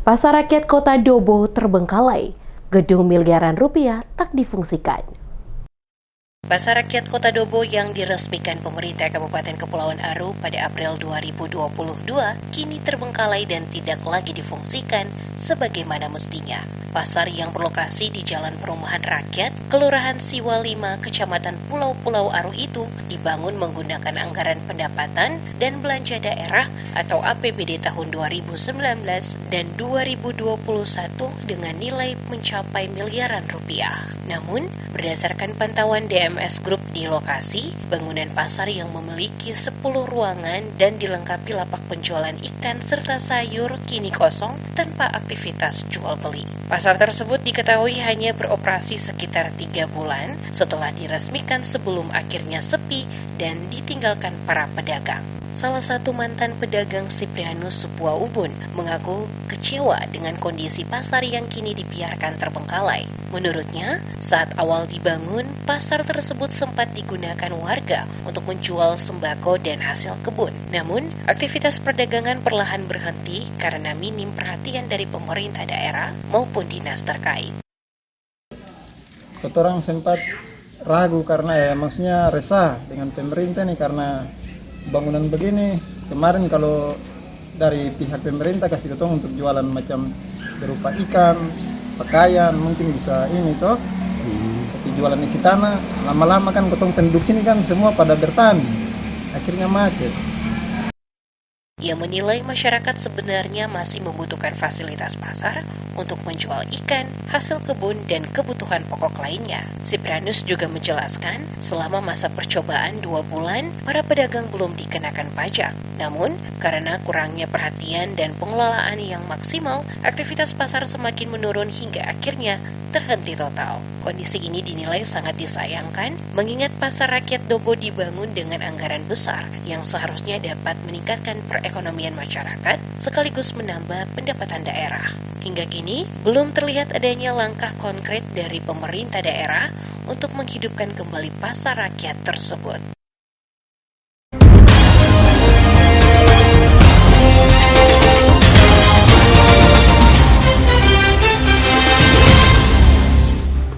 Pasar rakyat Kota Dobo terbengkalai, gedung miliaran rupiah tak difungsikan. Pasar Rakyat Kota Dobo yang diresmikan pemerintah Kabupaten Kepulauan Aru pada April 2022 kini terbengkalai dan tidak lagi difungsikan sebagaimana mestinya. Pasar yang berlokasi di Jalan Perumahan Rakyat, Kelurahan Siwa 5, Kecamatan Pulau-Pulau Aru itu dibangun menggunakan anggaran pendapatan dan belanja daerah atau APBD tahun 2019 dan 2021 dengan nilai mencapai miliaran rupiah. Namun, berdasarkan pantauan DMS Group di lokasi, bangunan pasar yang memiliki 10 ruangan dan dilengkapi lapak penjualan ikan serta sayur kini kosong tanpa aktivitas jual beli. Pasar tersebut diketahui hanya beroperasi sekitar 3 bulan setelah diresmikan sebelum akhirnya sepi dan ditinggalkan para pedagang. Salah satu mantan pedagang Siprianus Supuaubun mengaku kecewa dengan kondisi pasar yang kini dibiarkan terbengkalai. Menurutnya, saat awal dibangun, pasar tersebut sempat digunakan warga untuk menjual sembako dan hasil kebun. Namun, aktivitas perdagangan perlahan berhenti karena minim perhatian dari pemerintah daerah maupun dinas terkait. Orang sempat ragu karena maksudnya resah dengan pemerintah nih karena bangunan begini. Kemarin kalau dari pihak pemerintah kasih ketong untuk jualan macam berupa ikan, pakaian, mungkin bisa ini toh. Tapi jualan isi tanah, lama-lama kan ketong penduduk sini kan semua pada bertani. Akhirnya macet. Ia menilai masyarakat sebenarnya masih membutuhkan fasilitas pasar untuk menjual ikan, hasil kebun, dan kebutuhan pokok lainnya. Siprianus juga menjelaskan, selama masa percobaan 2 bulan, para pedagang belum dikenakan pajak. Namun, karena kurangnya perhatian dan pengelolaan yang maksimal, aktivitas pasar semakin menurun hingga akhirnya terhenti total. Kondisi ini dinilai sangat disayangkan, mengingat pasar rakyat Dobo dibangun dengan anggaran besar yang seharusnya dapat meningkatkan perekonomian masyarakat sekaligus menambah pendapatan daerah. Hingga kini, belum terlihat adanya langkah konkret dari pemerintah daerah untuk menghidupkan kembali pasar rakyat tersebut.